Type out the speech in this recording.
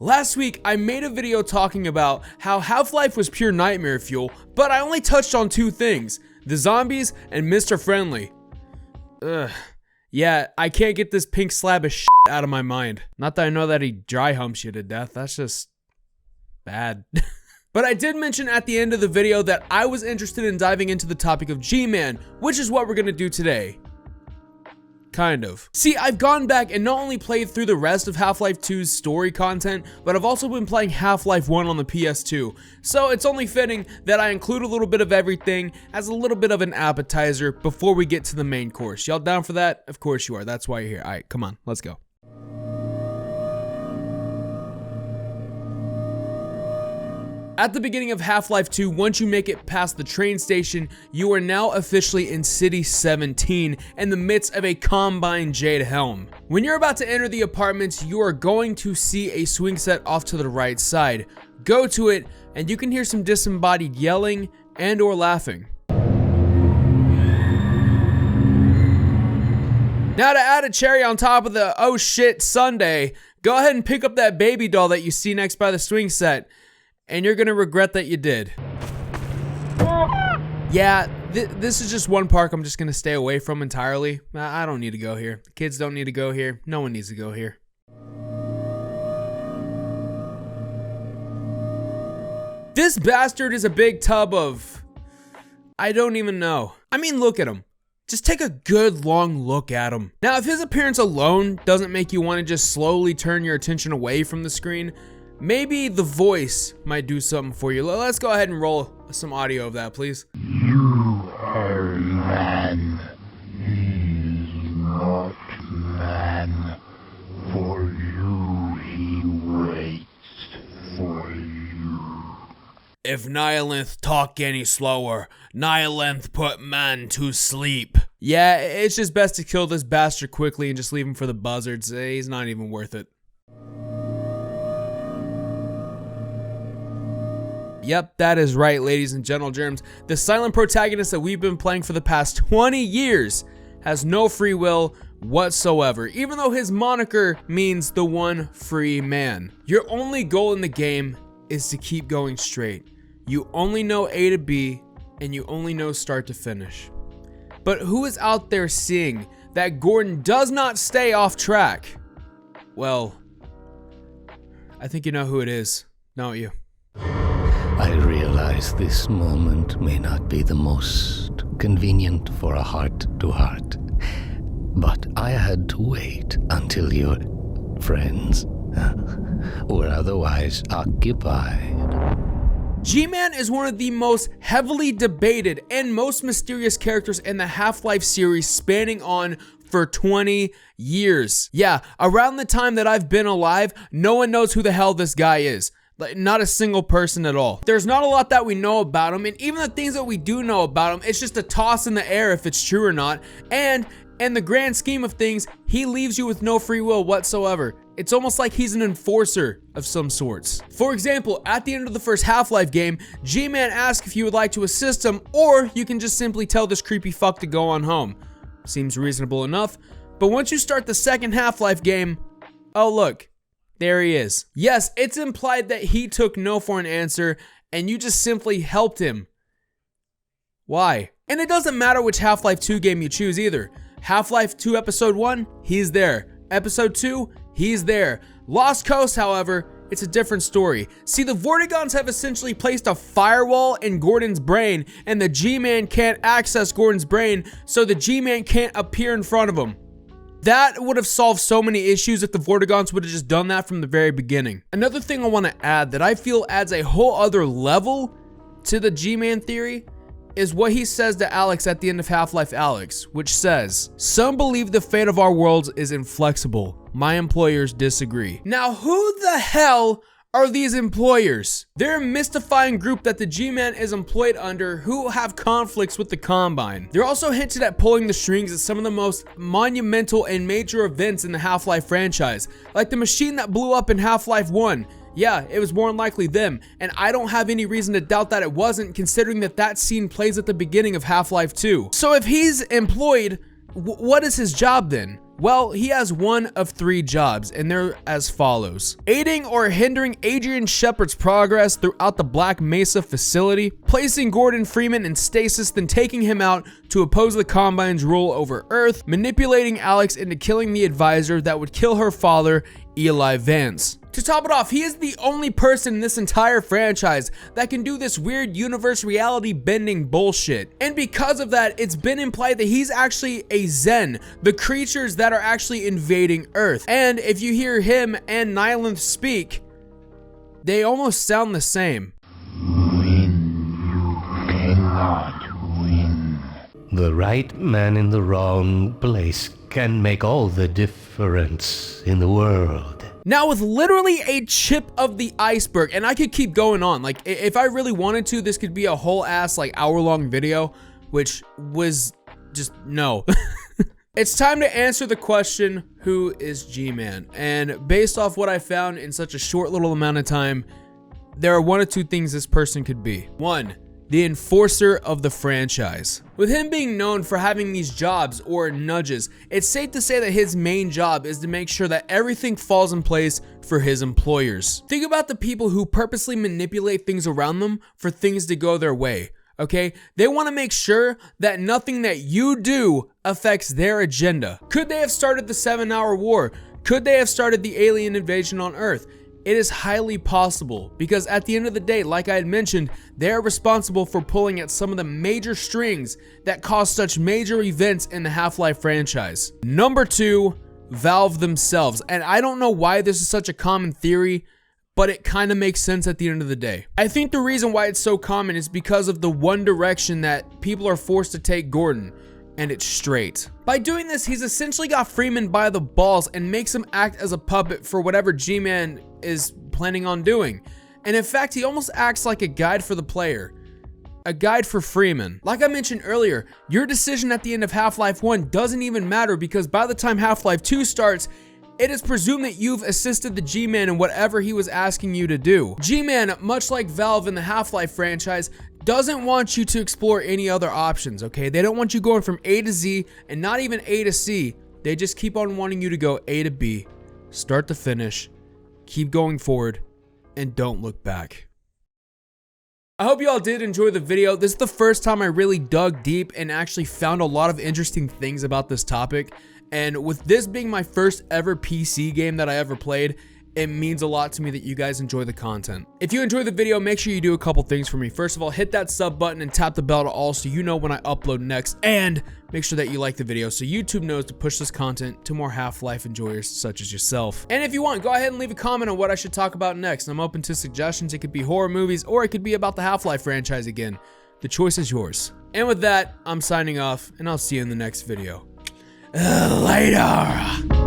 Last week, I made a video talking about how Half-Life was pure nightmare fuel, but I only touched on two things, the zombies and Mr. Friendly. Ugh. Yeah, I can't get this pink slab of shit out of my mind. Not that I know that he dry humps you to death, that's just bad. But I did mention at the end of the video that I was interested in diving into the topic of Gman, which is what we're gonna do today. Kind of. See, I've gone back and not only played through the rest of Half-Life 2's story content, but I've also been playing Half-Life 1 on the PS2. So it's only fitting that I include a little bit of everything as a little bit of an appetizer before we get to the main course. Y'all down for that? Of course you are. That's why you're here. Alright, come on, let's go. At the beginning of Half-Life 2, once you make it past the train station, you are now officially in City 17 in the midst of a Combine Jade Helm. When you're about to enter the apartments, you are going to see a swing set off to the right side. Go to it, and you can hear some disembodied yelling and or laughing. Now to add a cherry on top of the oh shit Sunday, go ahead and pick up that baby doll that you see next by the swing set. And you're gonna regret that you did. Yeah, this is just one park I'm just gonna stay away from entirely. I don't need to go here. The kids don't need to go here. No one needs to go here. This bastard is a big tub of... I don't even know. I mean, look at him. Just take a good long look at him. Now, if his appearance alone doesn't make you want to just slowly turn your attention away from the screen, maybe the voice might do something for you. Let's go ahead and roll some audio of that, please. You are man. He's not man. For you, he waits for you. If HλLF talk any slower, HλLF put man to sleep. Yeah, it's just best to kill this bastard quickly and just leave him for the buzzards. He's not even worth it. Yep, that is right, ladies and gentle germs. The silent protagonist that we've been playing for the past 20 years has no free will whatsoever, even though his moniker means the one free man. Your only goal in the game is to keep going straight. You only know A to B, and you only know start to finish. But who is out there seeing that Gordon does not stay off track? Well, I think you know who it is, don't you? I realize this moment may not be the most convenient for a heart-to-heart, but I had to wait until your friends were otherwise occupied. Gman is one of the most heavily debated and most mysterious characters in the Half-Life series, spanning on for 20 years. Yeah, around the time that I've been alive, no one knows who the hell this guy is. Like, not a single person at all. There's not a lot that we know about him, and even the things that we do know about him, it's just a toss in the air if it's true or not. And in the grand scheme of things, he leaves you with no free will whatsoever. It's almost like he's an enforcer of some sorts. For example, at the end of the first Half-Life game, Gman asks if you would like to assist him, or you can just simply tell this creepy fuck to go on home. Seems reasonable enough, but once you start the second Half-Life game, oh look, there he is. Yes, it's implied that he took no for an answer and you just simply helped him. Why? And it doesn't matter which Half-Life 2 game you choose either. Half-Life 2 Episode 1, he's there. Episode 2, he's there. Lost Coast, however, it's a different story. See, the Vortigaunts have essentially placed a firewall in Gordon's brain, and the G-Man can't access Gordon's brain, so the G-Man can't appear in front of him. That would have solved so many issues if the Vortigaunts would have just done that from the very beginning. Another thing I want to add that I feel adds a whole other level to the G-Man theory is what he says to Alex at the end of Half-Life Alyx, which says, "Some believe the fate of our worlds is inflexible. My employers disagree." Now, who the hell are these employers? They're a mystifying group that the G-Man is employed under who have conflicts with the Combine. They're also hinted at pulling the strings at some of the most monumental and major events in the Half-Life franchise, like the machine that blew up in Half-Life 1. Yeah, it was more than likely them, and I don't have any reason to doubt that it wasn't, considering that that scene plays at the beginning of Half-Life 2. So if he's employed, what is his job then? Well, he has one of 3 jobs, and they're as follows: aiding or hindering Adrian Shepard's progress throughout the Black Mesa facility, placing Gordon Freeman in stasis, then taking him out to oppose the Combine's rule over Earth, manipulating Alex into killing the advisor that would kill her father, Eli Vance. To top it off, he is the only person in this entire franchise that can do this weird universe reality bending bullshit. And because of that, it's been implied that he's actually a Zen, the creatures that are actually invading Earth. And if you hear him and Nylanth speak, they almost sound the same. Win, you cannot win. The right man in the wrong place can make all the difference in the world. Now, with literally a chip of the iceberg, and I could keep going on, like if I really wanted to, this could be a whole ass like hour-long video, which was just no. It's time to answer the question, who is G-Man? And based off what I found in such a short little amount of time, there are 1 of 2 things this person could be. 1, the enforcer of the franchise. With him being known for having these jobs or nudges, it's safe to say that his main job is to make sure that everything falls in place for his employers. Think about the people who purposely manipulate things around them for things to go their way, okay? They want to make sure that nothing that you do affects their agenda. Could they have started the 7-hour war? Could they have started the alien invasion on Earth? It is highly possible, because at the end of the day, like I had mentioned, they are responsible for pulling at some of the major strings that cause such major events in the Half-Life franchise. Number 2, Valve themselves. And I don't know why this is such a common theory, but it kind of makes sense at the end of the day. I think the reason why it's so common is because of the one direction that people are forced to take Gordon, and it's straight. By doing this, he's essentially got Freeman by the balls and makes him act as a puppet for whatever G-Man is planning on doing. And in fact, he almost acts like a guide for the player. A guide for Freeman. Like I mentioned earlier, your decision at the end of Half-Life 1 doesn't even matter, because by the time Half-Life 2 starts, it is presumed that you've assisted the G-Man in whatever he was asking you to do. G-Man, much like Valve in the Half-Life franchise, doesn't want you to explore any other options, okay? They don't want you going from A to Z and not even A to C. They just keep on wanting you to go A to B, start to finish, keep going forward, and don't look back. I hope you all did enjoy the video. This is the first time I really dug deep and actually found a lot of interesting things about this topic. And with this being my first ever PC game that I ever played, it means a lot to me that you guys enjoy the content. If you enjoyed the video, make sure you do a couple things for me. First of all, hit that sub button and tap the bell to all so you know when I upload next. And make sure that you like the video so YouTube knows to push this content to more Half-Life enjoyers such as yourself. And if you want, go ahead and leave a comment on what I should talk about next. I'm open to suggestions. It could be horror movies, or it could be about the Half-Life franchise again. The choice is yours. And with that, I'm signing off, and I'll see you in the next video. Later.